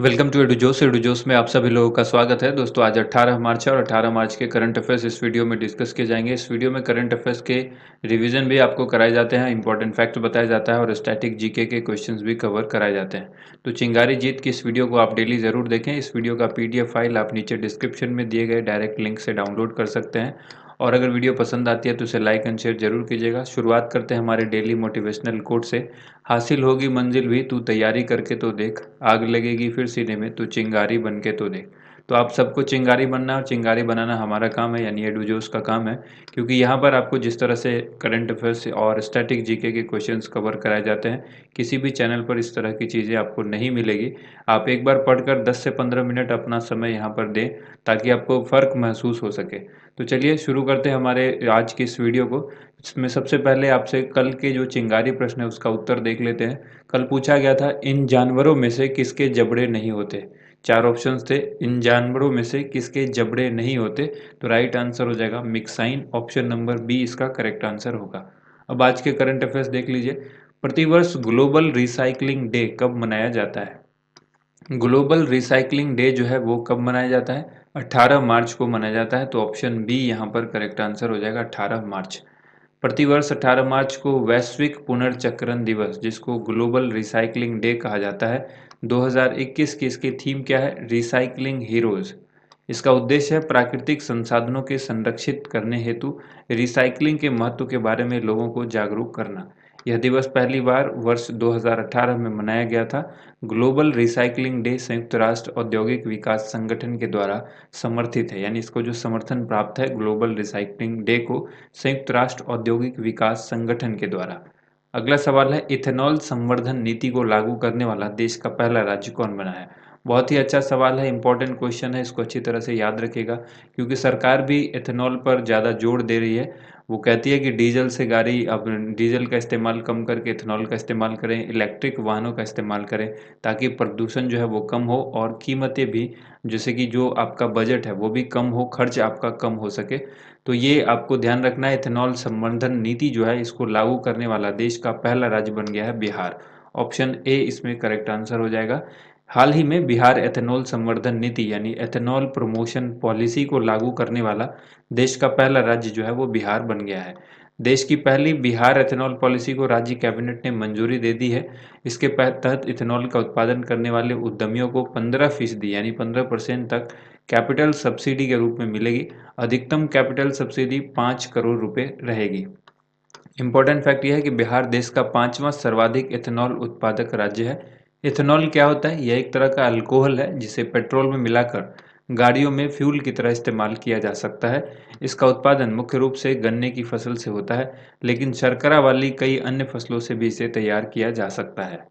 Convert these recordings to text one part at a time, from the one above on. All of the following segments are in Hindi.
Welcome to एडुजोस। एडुजोस में आप सभी लोगों का स्वागत है। दोस्तों आज 18 मार्च है और 18 मार्च के करंट अफेयर्स इस वीडियो में डिस्कस किए जाएंगे। इस वीडियो में करंट अफेयर्स के रिवीजन भी आपको कराए जाते हैं, इंपॉर्टेंट फैक्ट बताया जाता है और स्टैटिक जीके के क्वेश्चंस भी कवर कराए जाते हैं। तो चिंगारी जीत की इस वीडियो को आप डेली ज़रूर देखें। इस वीडियो का PDF फाइल आप नीचे डिस्क्रिप्शन में दिए गए डायरेक्ट लिंक से डाउनलोड कर सकते हैं। और अगर वीडियो पसंद आती है तो इसे लाइक एंड शेयर जरूर कीजिएगा। शुरुआत करते हैं हमारे डेली मोटिवेशनल कोट से। हासिल होगी मंजिल भी तू तैयारी करके तो देख, आग लगेगी फिर सीने में तू चिंगारी बन के तो देख। तो आप सबको चिंगारी बनना और चिंगारी बनाना हमारा काम है, यानी एडुजोस का काम है। क्योंकि यहाँ पर आपको जिस तरह से करंट अफेयर्स और स्टैटिक जीके के क्वेश्चंस कवर कराए जाते हैं, किसी भी चैनल पर इस तरह की चीज़ें आपको नहीं मिलेगी। आप एक बार पढ़कर 10 से 15 मिनट अपना समय यहाँ पर दें, ताकि आपको फ़र्क महसूस हो सके। तो चलिए शुरू करते हैं हमारे आज की इस वीडियो को। इसमें सबसे पहले आपसे कल के जो चिंगारी प्रश्न है उसका उत्तर देख लेते हैं। कल पूछा गया था, इन जानवरों में से किसके जबड़े नहीं होते। चार ऑप्शंस थे, इन जानवरों में से किसके जबड़े नहीं होते। तो राइट आंसर हो जाएगा मिक्साइन, ऑप्शन नंबर बी इसका करेक्ट आंसर होगा। अब आज के करंट अफेयर्स देख लीजिए। प्रतिवर्ष ग्लोबल रिसाइकलिंग डे कब मनाया जाता है। ग्लोबल रिसाइकलिंग डे जो है वो कब मनाया जाता है। 18 मार्च को मनाया जाता है। तो ऑप्शन बी यहाँ पर करेक्ट आंसर हो जाएगा 18 मार्च। प्रतिवर्ष 18 मार्च को वैश्विक पुनर्चक्रण दिवस, जिसको ग्लोबल रिसाइकलिंग डे कहा जाता है, 2021 की इसकी थीम क्या है, रिसाइकलिंग हीरोज। इसका उद्देश्य है प्राकृतिक संसाधनों के संरक्षित करने हेतु रिसाइकलिंग के महत्व के बारे में लोगों को जागरूक करना। यह दिवस पहली बार वर्ष 2018 में मनाया गया था। ग्लोबल रिसाइकलिंग डे संयुक्त राष्ट्र औद्योगिक विकास संगठन के द्वारा समर्थित है, यानी इसको जो समर्थन प्राप्त है ग्लोबल रिसाइकलिंग डे को संयुक्त राष्ट्र औद्योगिक विकास संगठन के द्वारा। अगला सवाल है, इथेनॉल संवर्धन नीति को लागू करने वाला देश का पहला राज्य कौन बना है। बहुत ही अच्छा सवाल है, इंपॉर्टेंट क्वेश्चन है, इसको अच्छी तरह से याद रखिएगा। क्योंकि सरकार भी इथेनॉल पर ज़्यादा जोर दे रही है। वो कहती है कि डीजल से गाड़ी, अब डीजल का इस्तेमाल कम करके इथेनॉल का इस्तेमाल करें, इलेक्ट्रिक वाहनों का इस्तेमाल करें, ताकि प्रदूषण जो है वो कम हो और कीमतें भी, जैसे कि जो आपका बजट है वो भी कम हो, खर्च आपका कम हो सके। तो ये आपको ध्यान रखना है। इथेनॉल संवर्धन नीति जो है इसको लागू करने वाला देश का पहला राज्य बन गया है बिहार। ऑप्शन ए इसमें करेक्ट आंसर हो जाएगा। हाल ही में बिहार एथेनॉल संवर्धन नीति यानी एथेनॉल प्रमोशन पॉलिसी को लागू करने वाला देश का पहला राज्य जो है वो बिहार बन गया है। देश की पहली बिहार एथेनॉल पॉलिसी को राज्य कैबिनेट ने मंजूरी दे दी है। इसके तहत इथेनॉल का उत्पादन करने वाले उद्यमियों को 15% यानी 15% तक कैपिटल सब्सिडी के रूप में मिलेगी। अधिकतम कैपिटल सब्सिडी 5 करोड़ रुपए रहेगी। इम्पोर्टेंट फैक्ट यह है कि बिहार देश का पांचवां सर्वाधिक इथेनॉल उत्पादक राज्य है। इथेनॉल क्या होता है, यह एक तरह का अल्कोहल है जिसे पेट्रोल में मिलाकर गाड़ियों में फ्यूल की तरह इस्तेमाल किया जा सकता है। इसका उत्पादन मुख्य रूप से गन्ने की फसल से होता है, लेकिन शर्करा वाली कई अन्य फसलों से भी इसे तैयार किया जा सकता है।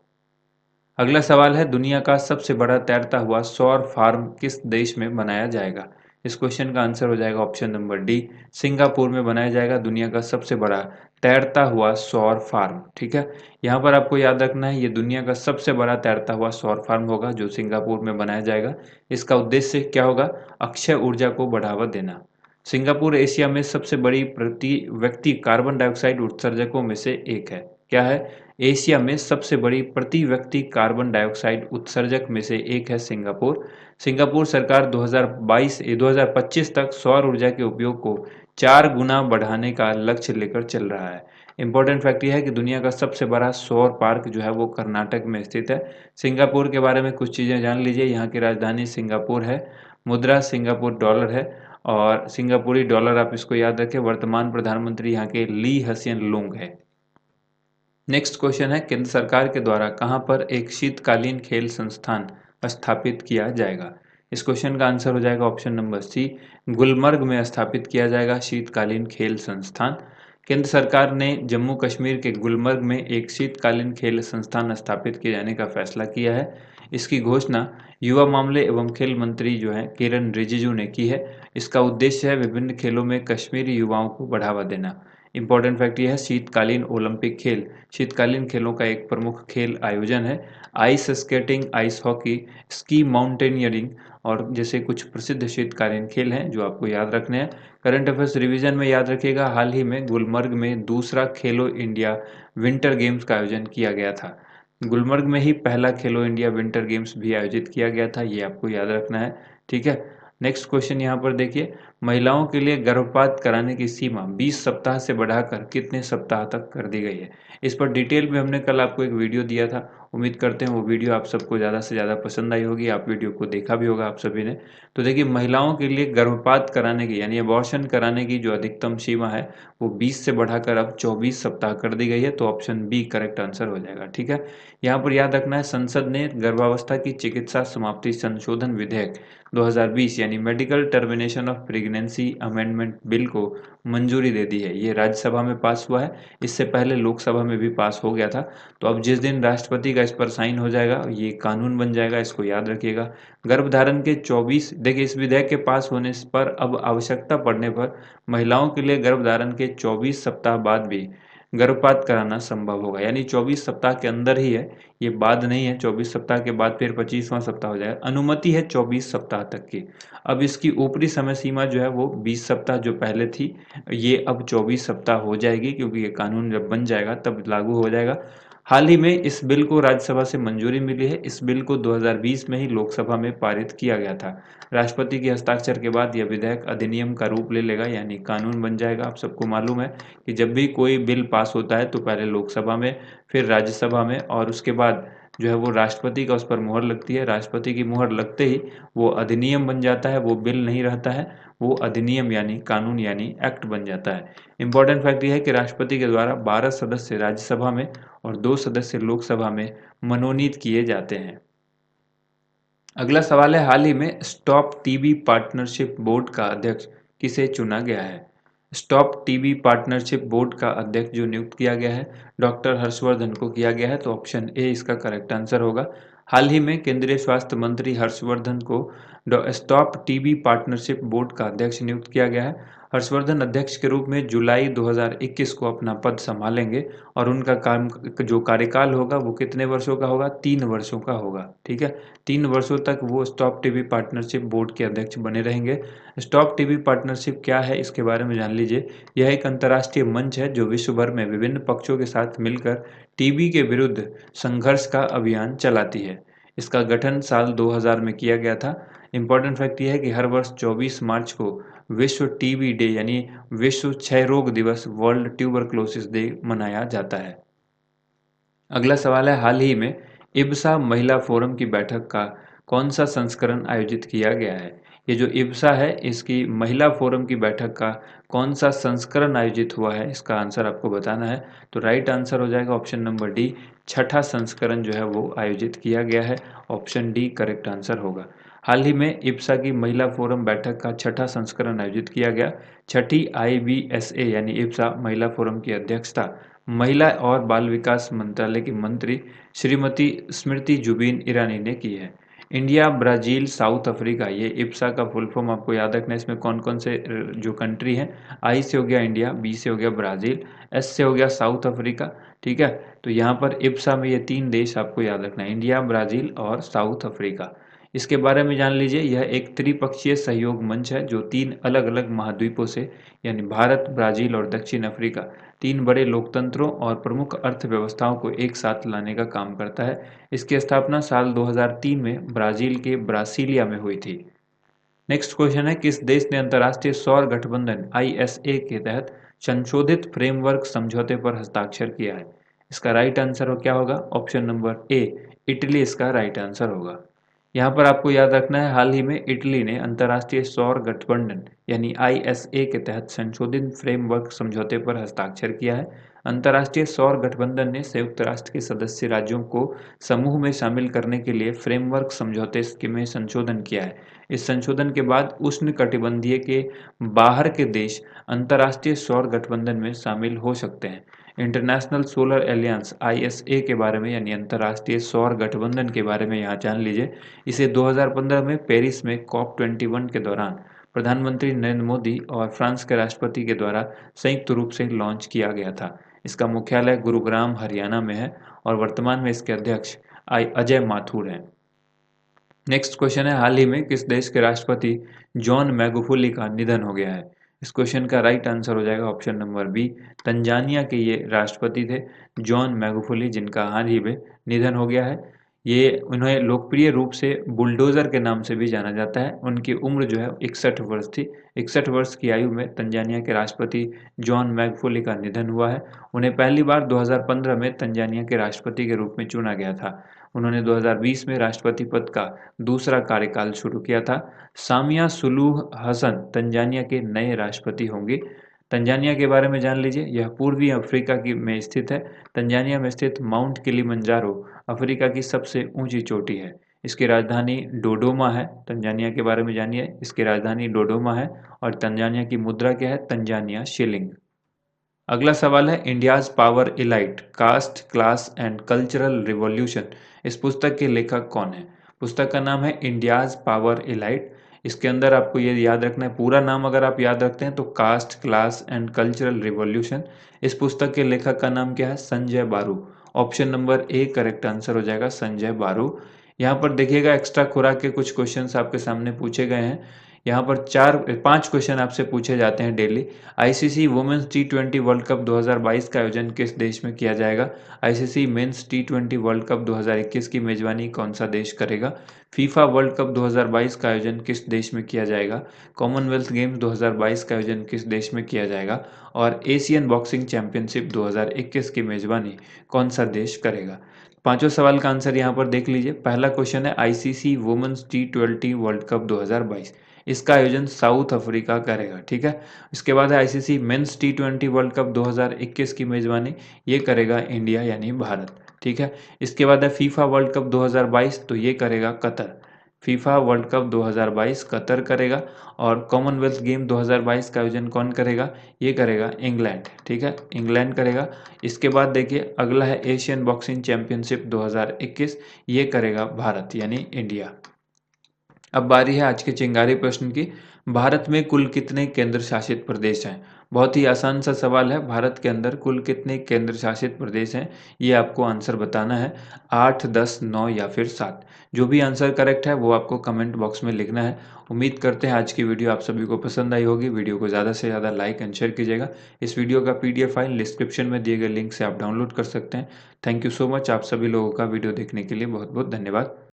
अगला सवाल है, दुनिया का सबसे बड़ा तैरता हुआ सौर फार्म किस देश में बनाया जाएगा। इस क्वेश्चन का आंसर हो जाएगा ऑप्शन नंबर डी, सिंगापुर में बनाया जाएगा दुनिया का सबसे बड़ा तैरता हुआ सौर फार्म। ठीक है, यहाँ पर आपको याद रखना है ये दुनिया का सबसे बड़ा तैरता हुआ सौर फार्म होगा जो सिंगापुर में बनाया जाएगा। इसका उद्देश्य क्या होगा, अक्षय ऊर्जा को बढ़ावा देना। सिंगापुर एशिया में सबसे बड़ी प्रति व्यक्ति कार्बन डाइऑक्साइड उत्सर्जकों में से एक है। क्या है, एशिया में सबसे बड़ी प्रति व्यक्ति कार्बन डाइऑक्साइड उत्सर्जक में से एक है सिंगापुर। सिंगापुर सरकार 2025 तक सौर ऊर्जा के उपयोग को 4 गुना बढ़ाने का लक्ष्य लेकर चल रहा है। इंपॉर्टेंट फैक्ट यह है कि दुनिया का सबसे बड़ा सौर पार्क जो है वो कर्नाटक में स्थित है। सिंगापुर के बारे में कुछ चीज़ें जान लीजिए। यहाँ की राजधानी सिंगापुर है, मुद्रा सिंगापुर डॉलर है और सिंगापुरी डॉलर आप इसको याद रखें। वर्तमान प्रधानमंत्री यहाँ के ली हसियन लुंग है। नेक्स्ट क्वेश्चन है, केंद्र सरकार के द्वारा कहां पर एक शीतकालीन खेल संस्थान स्थापित किया जाएगा। इस क्वेश्चन का आंसर हो जाएगा ऑप्शन नंबर सी, गुलमर्ग में स्थापित किया जाएगा शीतकालीन खेल संस्थान। केंद्र सरकार ने जम्मू कश्मीर के गुलमर्ग में एक शीतकालीन खेल संस्थान स्थापित किए जाने का फैसला किया है। इसकी घोषणा युवा मामले एवं खेल मंत्री जो है किरण रिजिजू ने की है। इसका उद्देश्य है विभिन्न खेलों में कश्मीरी युवाओं को बढ़ावा देना। इंपॉर्टेंट फैक्ट यह है, शीतकालीन ओलंपिक खेल शीतकालीन खेलों का एक प्रमुख खेल आयोजन है। Ice skating, ice hockey, ski mountaineering और जैसे कुछ प्रसिद्ध शीतकालीन खेल हैं जो आपको याद रखने हैं। करंट अफेयर्स रिवीजन में याद रखिएगा, हाल ही में गुलमर्ग में दूसरा खेलो इंडिया विंटर गेम्स का आयोजन किया गया था। गुलमर्ग में ही पहला खेलो इंडिया विंटर गेम्स भी आयोजित किया गया था, ये आपको याद रखना है। ठीक है, नेक्स्ट क्वेश्चन यहाँ पर देखिए, महिलाओं के लिए गर्भपात कराने की सीमा 20 सप्ताह से बढ़ाकर कितने सप्ताह तक कर दी गई है। इस पर डिटेल में हमने कल आपको एक वीडियो दिया था, उम्मीद करते हैं वो वीडियो आप सबको ज़्यादा से ज़्यादा पसंद आई होगी, आप वीडियो को देखा भी होगा आप सभी ने। तो देखिए, महिलाओं के लिए गर्भपात कराने की यानी अबॉर्शन कराने की जो अधिकतम सीमा है वो 20 से बढ़ाकर अब 24 सप्ताह कर दी गई है, तो ऑप्शन बी करेक्ट आंसर हो जाएगा। ठीक है, यहाँ पर याद रखना है, संसद ने गर्भावस्था की चिकित्सा समाप्ति संशोधन विधेयक 2020 यानी medical termination of pregnancy amendment bill को मंजूरी दे दी है। ये राज्यसभा में पास हुआ है, इससे पहले लोकसभा में भी पास हो गया था। तो अब जिस दिन राष्ट्रपति का इस पर साइन हो जाएगा ये कानून बन जाएगा, इसको याद रखिएगा। गर्भधारण के 24 देखिए, इस विधेयक के पास होने पर अब आवश्यकता पड़ने पर महिलाओं के लिए गर्भधारण के 24 सप्ताह बाद भी गर्भपात कराना संभव होगा, यानी 24 सप्ताह के अंदर ही है, ये बाद नहीं है। 24 सप्ताह के बाद फिर 25वां सप्ताह हो जाएगा। अनुमति है 24 सप्ताह तक की। अब इसकी ऊपरी समय सीमा जो है वो 20 सप्ताह जो पहले थी, ये अब 24 सप्ताह हो जाएगी, क्योंकि ये कानून जब बन जाएगा तब लागू हो जाएगा। हाल ही में इस बिल को राज्यसभा से मंजूरी मिली है। इस बिल को 2020 में ही लोकसभा में पारित किया गया था। राष्ट्रपति के हस्ताक्षर के बाद यह विधेयक अधिनियम का रूप ले लेगा, यानी कानून बन जाएगा। आप सबको मालूम है कि जब भी कोई बिल पास होता है तो पहले लोकसभा में, फिर राज्यसभा में, और उसके बाद जो है वो राष्ट्रपति का उस पर मुहर लगती है। राष्ट्रपति की मुहर लगते ही वो अधिनियम बन जाता है, वो बिल नहीं रहता है, वो अधिनियम यानी कानून यानी एक्ट बन जाता है। इंपॉर्टेंट फैक्ट यह है कि राष्ट्रपति के द्वारा 12 सदस्य राज्यसभा में और 2 सदस्य लोकसभा में मनोनीत किए जाते हैं। अगला सवाल है, हाल ही में स्टॉप टीबी पार्टनरशिप बोर्ड का अध्यक्ष किसे चुना गया है। स्टॉप टीबी पार्टनरशिप बोर्ड का अध्यक्ष जो नियुक्त किया गया है, डॉक्टर हर्षवर्धन को किया गया है, तो ऑप्शन ए इसका करेक्ट आंसर होगा। हाल ही में केंद्रीय स्वास्थ्य मंत्री हर्षवर्धन को स्टॉप टीबी पार्टनरशिप बोर्ड का अध्यक्ष नियुक्त किया गया है। हर्षवर्धन अध्यक्ष के रूप में जुलाई 2021 को अपना पद संभालेंगे और उनका काम जो कार्यकाल होगा वो कितने वर्षों का होगा, 3 वर्षों का होगा। ठीक है, 3 वर्षों तक वो स्टॉप टीबी पार्टनरशिप बोर्ड के अध्यक्ष बने रहेंगे। स्टॉप टीबी पार्टनरशिप क्या है, इसके बारे में जान लीजिए। यह एक अंतर्राष्ट्रीय मंच है जो विश्व भर में विभिन्न पक्षों के साथ मिलकर टीबी के विरुद्ध संघर्ष का अभियान चलाती है। इसका गठन साल 2000 में किया गया था। इंपॉर्टेंट फैक्ट यह है कि हर वर्ष 24 मार्च को विश्व टीबी डे यानी विश्व क्षय रोग दिवस, वर्ल्ड ट्यूबरक्लोसिस डे मनाया जाता है। अगला सवाल है, हाल ही में इब्सा महिला फोरम की बैठक का कौन सा संस्करण आयोजित किया गया है। ये जो इब्सा है इसकी महिला फोरम की बैठक का कौन सा संस्करण आयोजित हुआ है, इसका आंसर आपको बताना है। तो राइट आंसर हो जाएगा ऑप्शन नंबर डी, छठा संस्करण जो है वो आयोजित किया गया है। ऑप्शन डी करेक्ट आंसर होगा। हाल ही में इब्सा की महिला फोरम बैठक का छठा संस्करण आयोजित किया गया। छठी IBSA यानी इब्सा महिला फोरम की अध्यक्षता महिला और बाल विकास मंत्रालय की मंत्री श्रीमती स्मृति जुबिन ईरानी ने की है। इंडिया, ब्राज़ील, साउथ अफ्रीका, ये इब्सा का फुल फॉर्म आपको याद रखना है। इसमें कौन कौन से जो कंट्री हैं, आई से हो गया इंडिया, बी से हो गया ब्राज़ील, एस से हो गया साउथ अफ्रीका। ठीक है, तो यहाँ पर इब्सा में ये 3 देश आपको याद रखना है, इंडिया, ब्राज़ील और साउथ अफ्रीका। इसके बारे में जान लीजिए, यह एक त्रिपक्षीय सहयोग मंच है जो 3 अलग अलग महाद्वीपों से यानी भारत, ब्राज़ील और दक्षिण अफ्रीका, 3 बड़े लोकतंत्रों और प्रमुख अर्थव्यवस्थाओं को एक साथ लाने का काम करता है। इसकी स्थापना साल 2003 में ब्राज़ील के ब्रासिलिया में हुई थी। नेक्स्ट क्वेश्चन है, किस देश ने अंतर्राष्ट्रीय सौर गठबंधन ISA के तहत संशोधित फ्रेमवर्क समझौते पर हस्ताक्षर किया है। इसका राइट आंसर क्या होगा, ऑप्शन नंबर ए, इटली इसका राइट आंसर होगा। यहाँ पर आपको याद रखना है, हाल ही में इटली ने अंतर्राष्ट्रीय सौर गठबंधन यानी ISA के तहत संशोधित फ्रेमवर्क समझौते पर हस्ताक्षर किया है। अंतर्राष्ट्रीय सौर गठबंधन ने संयुक्त राष्ट्र के सदस्य राज्यों को समूह में शामिल करने के लिए फ्रेमवर्क समझौते में संशोधन किया है। इस संशोधन के बाद उष्णकटिबंधीय के बाहर के देश अंतर्राष्ट्रीय सौर गठबंधन में शामिल हो सकते हैं। इंटरनेशनल सोलर एलियंस ISA के बारे में यानी अंतर्राष्ट्रीय सौर गठबंधन के बारे में यहाँ जान लीजिए। इसे 2015 में पेरिस में COP21 के दौरान प्रधानमंत्री नरेंद्र मोदी और फ्रांस के राष्ट्रपति के द्वारा संयुक्त रूप से लॉन्च किया गया था। इसका मुख्यालय गुरुग्राम, हरियाणा में है और वर्तमान में इसके अध्यक्ष अजय माथुर हैं। नेक्स्ट क्वेश्चन है, हाल ही में किस देश के राष्ट्रपति जॉन मैगुफुली का निधन हो गया है। इस क्वेश्चन का राइट आंसर हो जाएगा ऑप्शन नंबर बी, तंजानिया के ये राष्ट्रपति थे जॉन मैगुफुली, जिनका हाल ही में निधन हो गया है। ये उन्हें लोकप्रिय रूप से बुलडोज़र के नाम से भी जाना जाता है। उनकी उम्र जो है 61 वर्ष थी। 61 वर्ष की आयु में तंजानिया के राष्ट्रपति जॉन मैगुफुली का निधन हुआ है। उन्हें पहली बार 2015 में तंजानिया के राष्ट्रपति के रूप में चुना गया था। उन्होंने 2020 में राष्ट्रपति पद का दूसरा कार्यकाल शुरू किया था। सामिया सुलूह हसन तंजानिया के नए राष्ट्रपति होंगे। तंजानिया के बारे में जान लीजिए, यह पूर्वी अफ्रीका में स्थित है। तंजानिया में स्थित माउंट किलिमंजारो अफ्रीका की सबसे ऊंची चोटी है। इसकी राजधानी डोडोमा है। तंजानिया के बारे में जानिए, इसकी राजधानी डोडोमा है और तंजानिया की मुद्रा क्या है? Tanzania shilling. अगला सवाल है, India's power elite caste class and cultural revolution, इस पुस्तक के लेखक कौन है? पुस्तक का नाम है इंडियाज पावर इलाइट। इसके अंदर आपको ये याद रखना है, पूरा नाम अगर आप याद रखते हैं तो cast class and cultural revolution. इस पुस्तक के लेखक का नाम क्या है? संजय बारू। Option number A correct answer हो जाएगा, संजय बारू। यहाँ पर देखिएगा, एक्स्ट्रा खुराक के कुछ क्वेश्चंस आपके सामने पूछे गए हैं। यहाँ पर 5 क्वेश्चन आपसे पूछे जाते हैं डेली। आईसीसी वुमेन्स टी20 वर्ल्ड कप 2022 का आयोजन किस देश में किया जाएगा? आईसीसी मेंस टी20 वर्ल्ड कप 2021 की मेजबानी कौन सा देश करेगा? फीफा वर्ल्ड कप 2022 का आयोजन किस देश में किया जाएगा? कॉमनवेल्थ गेम्स 2022 का आयोजन किस देश में किया जाएगा? और एशियन बॉक्सिंग चैंपियनशिप 2021 की मेजबानी कौन सा देश करेगा? पांचों सवाल का आंसर यहाँ पर देख लीजिए। पहला क्वेश्चन है, आईसीसी वुमेन्स टी20 वर्ल्ड कप 2022, इसका आयोजन साउथ अफ्रीका करेगा। ठीक है। इसके बाद है आईसीसी मेंस टी20 वर्ल्ड कप 2021 की मेजबानी, ये करेगा इंडिया यानी भारत। ठीक है। इसके बाद है फीफा वर्ल्ड कप 2022, तो ये करेगा Qatar. FIFA world cup 2022 Qatar करेगा। और कॉमनवेल्थ गेम 2022 का आयोजन कौन करेगा? ये करेगा इंग्लैंड। ठीक है, इंग्लैंड करेगा। इसके बाद देखिए, अगला है एशियन बॉक्सिंग चैंपियनशिप 2021, ये करेगा भारत यानी इंडिया। अब बारी है आज के चिंगारी प्रश्न की। भारत में कुल कितने केंद्र शासित प्रदेश हैं? बहुत ही आसान सा सवाल है। भारत के अंदर कुल कितने केंद्र शासित प्रदेश हैं, ये आपको आंसर बताना है। 8, 10, 9 या फिर 7। जो भी आंसर करेक्ट है वो आपको कमेंट बॉक्स में लिखना है। उम्मीद करते हैं आज की वीडियो आप सभी को पसंद आई होगी। वीडियो को ज़्यादा से ज़्यादा लाइक एंड शेयर कीजिएगा। इस वीडियो का पीडीएफ फाइल डिस्क्रिप्शन में दिए गए लिंक से आप डाउनलोड कर सकते हैं। Thank you so much. आप सभी लोगों का वीडियो देखने के लिए बहुत बहुत धन्यवाद।